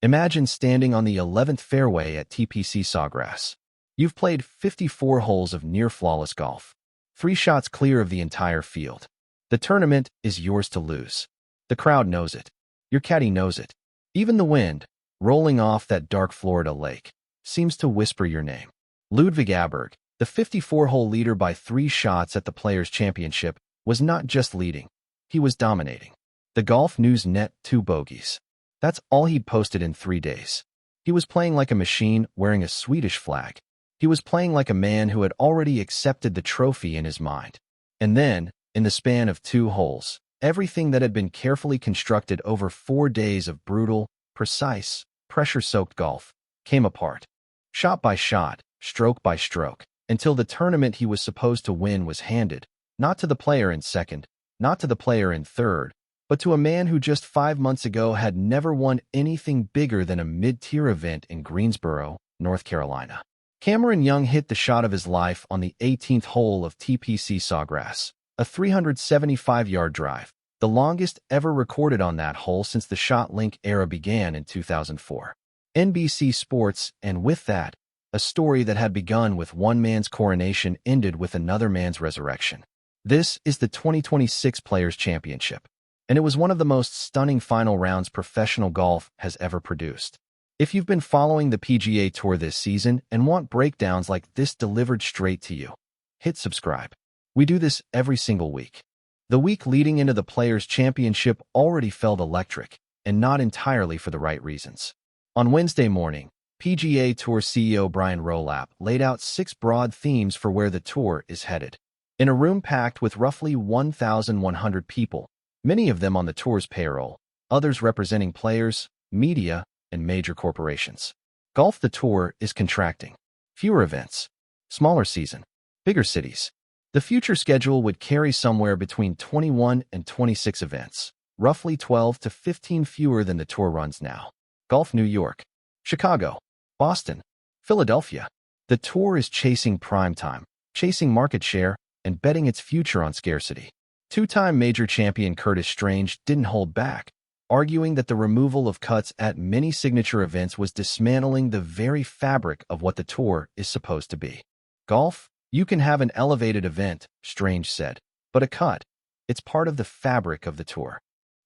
Imagine standing on the 11th fairway at TPC Sawgrass. You've played 54 holes of near-flawless golf, 3 shots clear of the entire field. The tournament is yours to lose. The crowd knows it. Your caddy knows it. Even the wind, rolling off that dark Florida lake, seems to whisper your name. Ludvig Åberg, the 54-hole leader by 3 shots at the Players' Championship, was not just leading. He was dominating. The Golf News net 2 bogeys. That's all he'd posted in 3 days. He was playing like a machine wearing a Swedish flag. He was playing like a man who had already accepted the trophy in his mind. And then, in the span of 2 holes, everything that had been carefully constructed over 4 days of brutal, precise, pressure-soaked golf came apart. Shot by shot, stroke by stroke, until the tournament he was supposed to win was handed, not to the player in second, not to the player in third, but to a man who just 5 months ago had never won anything bigger than a mid-tier event in Greensboro, North Carolina. Cameron Young hit the shot of his life on the 18th hole of TPC Sawgrass, a 375-yard drive, the longest ever recorded on that hole since the ShotLink era began in 2004. NBC Sports, and with that, a story that had begun with one man's coronation ended with another man's resurrection. This is the 2026 Players' Championship, and it was one of the most stunning final rounds professional golf has ever produced. If you've been following the PGA Tour this season and want breakdowns like this delivered straight to you, hit subscribe. We do this every single week. The week leading into the Players' Championship already felt electric, and not entirely for the right reasons. On Wednesday morning, PGA Tour CEO Brian Rowlap laid out 6 broad themes for where the tour is headed. In a room packed with roughly 1,100 people, many of them on the tour's payroll, others representing players, media, and major corporations. Golf the tour is contracting. Fewer events. Smaller season. Bigger cities. The future schedule would carry somewhere between 21 and 26 events, roughly 12 to 15 fewer than the tour runs now. Golf New York, Chicago, Boston, Philadelphia. The tour is chasing prime time, chasing market share, and betting its future on scarcity. 2-time major champion Curtis Strange didn't hold back, arguing that the removal of cuts at many signature events was dismantling the very fabric of what the tour is supposed to be. Golf? You can have an elevated event, Strange said, but a cut, it's part of the fabric of the tour.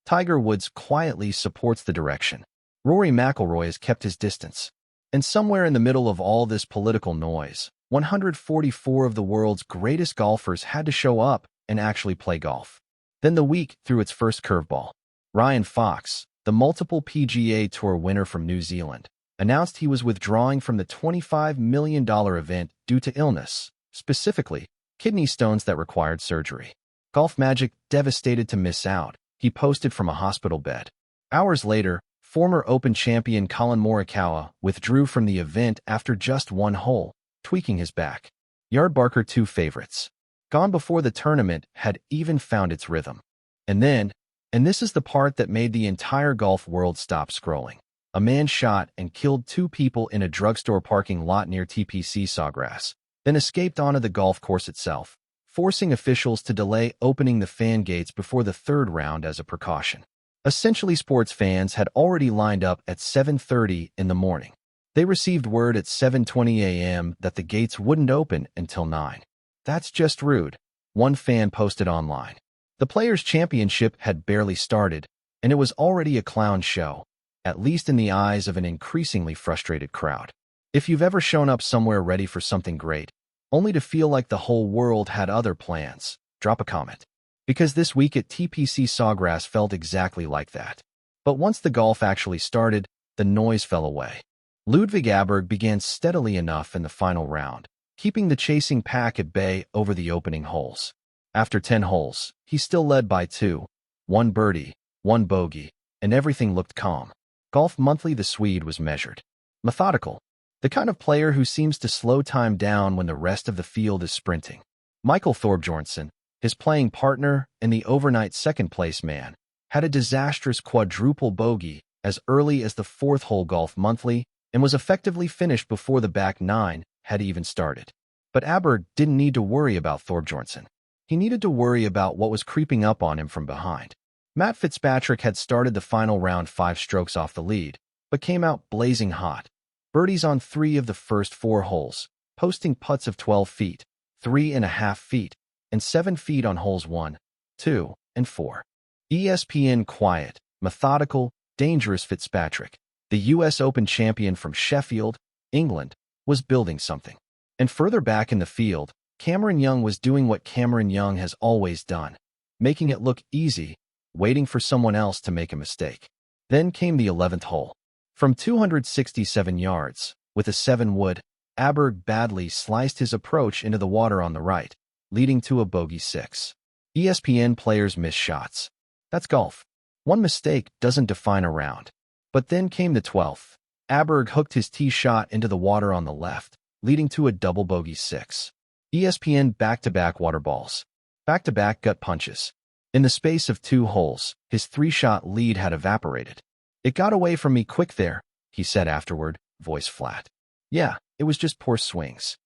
Tiger Woods quietly supports the direction. Rory McIlroy has kept his distance. And somewhere in the middle of all this political noise, 144 of the world's greatest golfers had to show up and actually play golf. Then the week threw its first curveball. Ryan Fox, the multiple PGA Tour winner from New Zealand, announced he was withdrawing from the $25 million event due to illness, specifically kidney stones that required surgery. Golf Magic devastated to miss out, he posted from a hospital bed. Hours later, former Open champion Colin Morikawa withdrew from the event after just 1 hole, tweaking his back. Yardbarker 2 favorites, gone before the tournament had even found its rhythm. And then, and this is the part that made the entire golf world stop scrolling, a man shot and killed 2 people in a drugstore parking lot near TPC Sawgrass, then escaped onto the golf course itself, forcing officials to delay opening the fan gates before the 3rd round as a precaution. Essentially, sports fans had already lined up at 7:30 in the morning. They received word at 7:20 a.m. that the gates wouldn't open until 9. That's just rude, one fan posted online. The Players' Championship had barely started, and it was already a clown show, at least in the eyes of an increasingly frustrated crowd. If you've ever shown up somewhere ready for something great, only to feel like the whole world had other plans, drop a comment. Because this week at TPC Sawgrass felt exactly like that. But once the golf actually started, the noise fell away. Ludvig Åberg began steadily enough in the final round, keeping the chasing pack at bay over the opening holes. After 10 holes, he still led by 2, 1 birdie, 1 bogey, and everything looked calm. Golf Monthly the Swede was measured. Methodical. The kind of player who seems to slow time down when the rest of the field is sprinting. Michael Thorbjornsen, his playing partner and the overnight second-place man, had a disastrous quadruple bogey as early as the 4th hole Golf Monthly and was effectively finished before the back 9 had even started. But Aberg didn't need to worry about Thorbjornsen. He needed to worry about what was creeping up on him from behind. Matt Fitzpatrick had started the final round 5 strokes off the lead, but came out blazing hot. Birdies on 3 of the first 4 holes, posting putts of 12 feet, 3.5 feet, and 7 feet on holes 1, 2, and 4. ESPN quiet, methodical, dangerous Fitzpatrick, the U.S. Open champion from Sheffield, England, was building something. And further back in the field, Cameron Young was doing what Cameron Young has always done, making it look easy, waiting for someone else to make a mistake. Then came the 11th hole. From 267 yards, with a 7-wood, Aberg badly sliced his approach into the water on the right, leading to a bogey 6. ESPN players miss shots. That's golf. One mistake doesn't define a round. But then came the 12th. Aberg hooked his tee shot into the water on the left, leading to a double bogey 6. ESPN back-to-back water balls. Back-to-back gut punches. In the space of 2 holes, his 3-shot lead had evaporated. "It got away from me quick there," he said afterward, voice flat. "Yeah, it was just poor swings.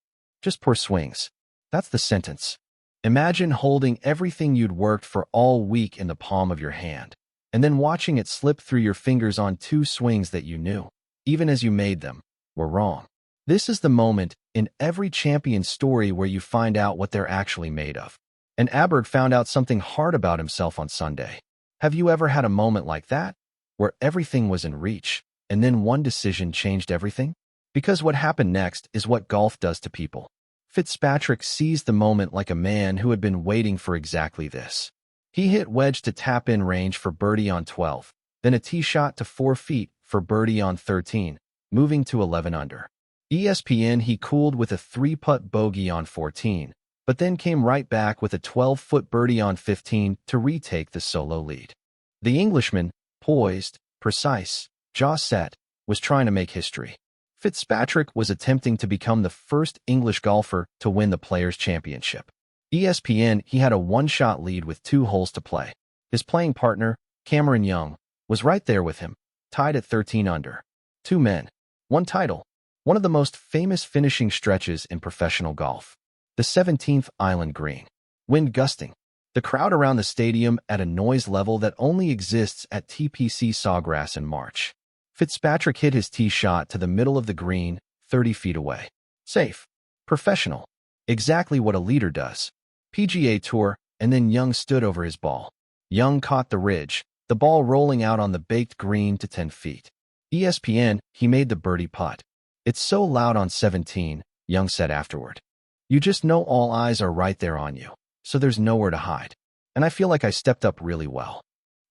Just poor swings." That's the sentence. Imagine holding everything you'd worked for all week in the palm of your hand, and then watching it slip through your fingers on 2 swings that you knew, even as you made them, were wrong. This is the moment in every champion's story where you find out what they're actually made of. And Aberg found out something hard about himself on Sunday. Have you ever had a moment like that, where everything was in reach, and then one decision changed everything? Because what happened next is what golf does to people. Fitzpatrick seized the moment like a man who had been waiting for exactly this. He hit wedge to tap-in range for birdie on 12, then a tee shot to 4 feet for birdie on 13, moving to 11 under. ESPN he cooled with a 3-putt bogey on 14, but then came right back with a 12-foot birdie on 15 to retake the solo lead. The Englishman, poised, precise, jaw set, was trying to make history. Fitzpatrick was attempting to become the first English golfer to win the Players' Championship. ESPN he had a 1-shot lead with 2 holes to play. His playing partner, Cameron Young, was right there with him, tied at 13 under. 2 men, 1 title. One of the most famous finishing stretches in professional golf. The 17th Island Green. Wind gusting. The crowd around the stadium at a noise level that only exists at TPC Sawgrass in March. Fitzpatrick hit his tee shot to the middle of the green, 30 feet away. Safe. Professional. Exactly what a leader does. PGA Tour, and then Young stood over his ball. Young caught the ridge, the ball rolling out on the baked green to 10 feet. ESPN, he made the birdie putt. "It's so loud on 17, Young said afterward. "You just know all eyes are right there on you, so there's nowhere to hide. And I feel like I stepped up really well."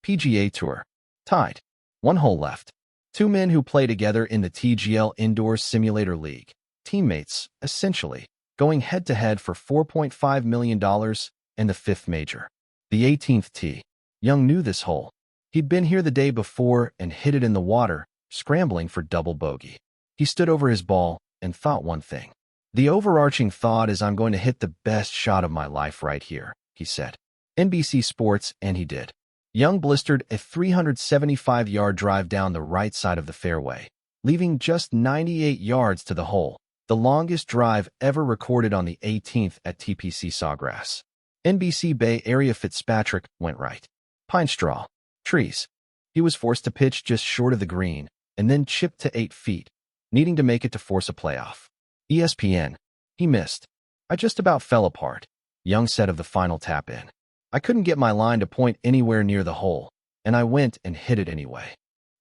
PGA Tour. Tied. 1 hole left. 2 men who play together in the TGL Indoor Simulator League. Teammates, essentially, going head-to-head for $4.5 million and the 5th major. The 18th tee. Young knew this hole. He'd been here the day before and hit it in the water, scrambling for double bogey. He stood over his ball and thought one thing. "The overarching thought is I'm going to hit the best shot of my life right here," he said. NBC Sports, and he did. Young blistered a 375-yard drive down the right side of the fairway, leaving just 98 yards to the hole, the longest drive ever recorded on the 18th at TPC Sawgrass. NBC Bay Area Fitzpatrick went right. Pine straw. Trees. He was forced to pitch just short of the green, and then chipped to 8 feet, needing to make it to force a playoff. ESPN. He missed. "I just about fell apart," Young said of the final tap-in. "I couldn't get my line to point anywhere near the hole, and I went and hit it anyway."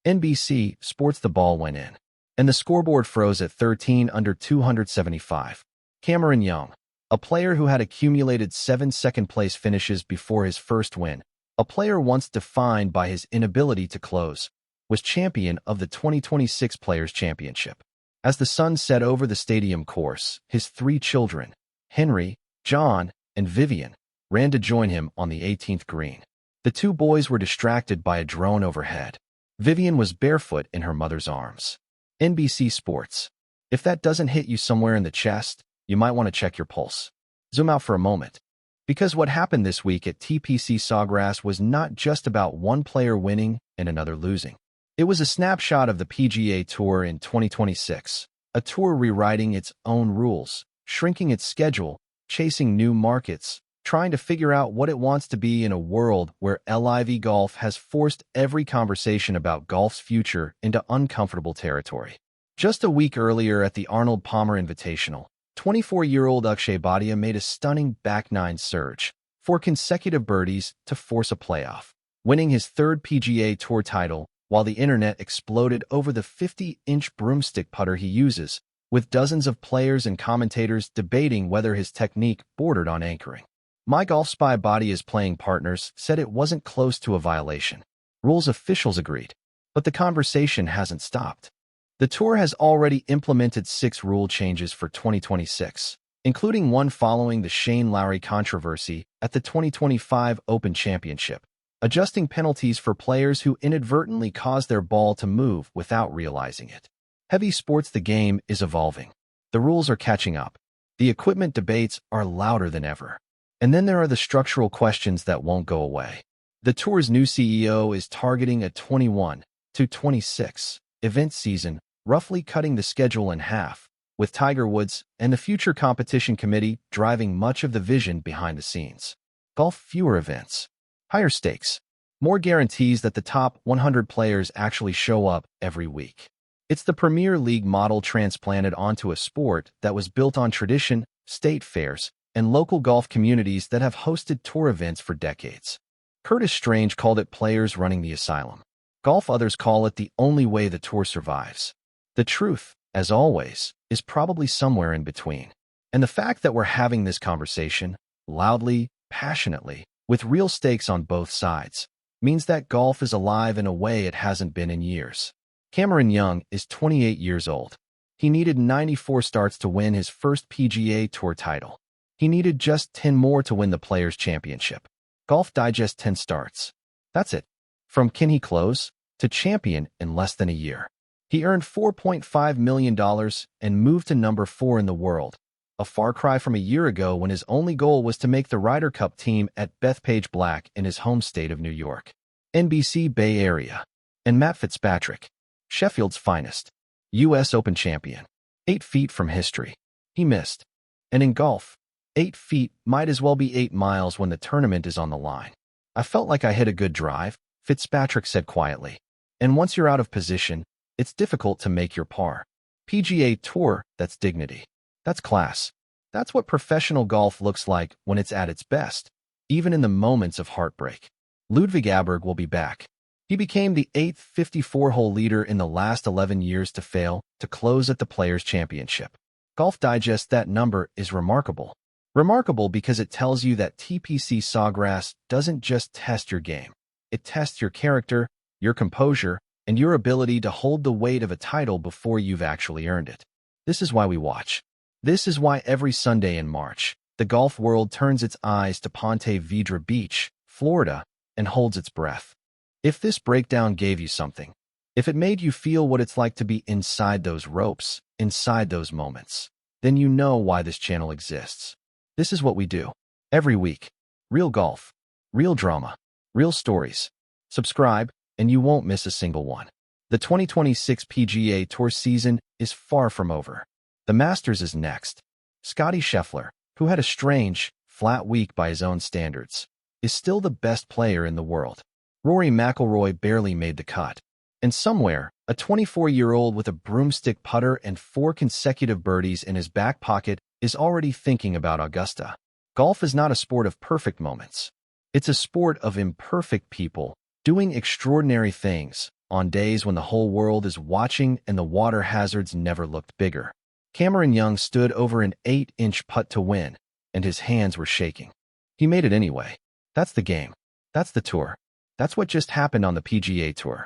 NBC Sports. The ball went in, and the scoreboard froze at 13 under 275. Cameron Young, a player who had accumulated 7 second-place finishes before his first win, a player once defined by his inability to close, was champion of the 2026 Players' Championship. As the sun set over the stadium course, his 3 children, Henry, John, and Vivian, ran to join him on the 18th green. The 2 boys were distracted by a drone overhead. Vivian was barefoot in her mother's arms. NBC Sports. If that doesn't hit you somewhere in the chest, you might want to check your pulse. Zoom out for a moment. Because what happened this week at TPC Sawgrass was not just about one player winning and another losing. It was a snapshot of the PGA Tour in 2026, a tour rewriting its own rules, shrinking its schedule, chasing new markets, trying to figure out what it wants to be in a world where LIV golf has forced every conversation about golf's future into uncomfortable territory. Just a week earlier at the Arnold Palmer Invitational, 24-year-old Akshay Bhatia made a stunning back-nine surge, 4 consecutive birdies to force a playoff, winning his 3rd PGA Tour title, while the internet exploded over the 50-inch broomstick putter he uses, with dozens of players and commentators debating whether his technique bordered on anchoring. My Golf Spy Bhatia's playing partners said it wasn't close to a violation. Rules officials agreed, but the conversation hasn't stopped. The tour has already implemented 6 rule changes for 2026, including one following the Shane Lowry controversy at the 2025 Open Championship, adjusting penalties for players who inadvertently cause their ball to move without realizing it. Heavy sports, the game is evolving. The rules are catching up. The equipment debates are louder than ever. And then there are the structural questions that won't go away. The tour's new CEO is targeting a 21 to 26 event season, roughly cutting the schedule in half, with Tiger Woods and the Future Competition Committee driving much of the vision behind the scenes. Golf, fewer events, higher stakes, more guarantees that the top 100 players actually show up every week. It's the Premier League model transplanted onto a sport that was built on tradition, state fairs, and local golf communities that have hosted tour events for decades. Curtis Strange called it players running the asylum. Golf others call it the only way the tour survives. The truth, as always, is probably somewhere in between. And the fact that we're having this conversation, loudly, passionately, with real stakes on both sides, means that golf is alive in a way it hasn't been in years. Cameron Young is 28 years old. He needed 94 starts to win his first PGA Tour title. He needed just 10 more to win the Players' Championship. Golf Digest 10 starts. That's it. From can he close to champion in less than a year. He earned $4.5 million and moved to number 4 in the world, a far cry from a year ago when his only goal was to make the Ryder Cup team at Bethpage Black in his home state of New York. NBC Bay Area. And Matt Fitzpatrick, Sheffield's finest, U.S. Open champion. 8 feet from history. He missed. And in golf, 8 feet might as well be 8 miles when the tournament is on the line. I felt like I hit a good drive, Fitzpatrick said quietly. And once you're out of position, it's difficult to make your par. PGA Tour, that's dignity. That's class. That's what professional golf looks like when it's at its best, even in the moments of heartbreak. Ludvig Åberg will be back. He became the 8th 54-hole leader in the last 11 years to fail to close at the Players' Championship. Golf Digest, that number is remarkable. Remarkable because it tells you that TPC Sawgrass doesn't just test your game. It tests your character, your composure, and your ability to hold the weight of a title before you've actually earned it. This is why we watch. This is why every Sunday in March, the golf world turns its eyes to Ponte Vedra Beach, Florida, and holds its breath. If this breakdown gave you something, if it made you feel what it's like to be inside those ropes, inside those moments, then you know why this channel exists. This is what we do. Every week. Real golf. Real drama. Real stories. Subscribe, and you won't miss a single one. The 2026 PGA Tour season is far from over. The Masters is next. Scottie Scheffler, who had a strange, flat week by his own standards, is still the best player in the world. Rory McIlroy barely made the cut. And somewhere, a 24-year-old with a broomstick putter and 4 consecutive birdies in his back pocket is already thinking about Augusta. Golf is not a sport of perfect moments. It's a sport of imperfect people doing extraordinary things on days when the whole world is watching and the water hazards never looked bigger. Cameron Young stood over an 8-inch putt to win, and his hands were shaking. He made it anyway. That's the game. That's the tour. That's what just happened on the PGA Tour.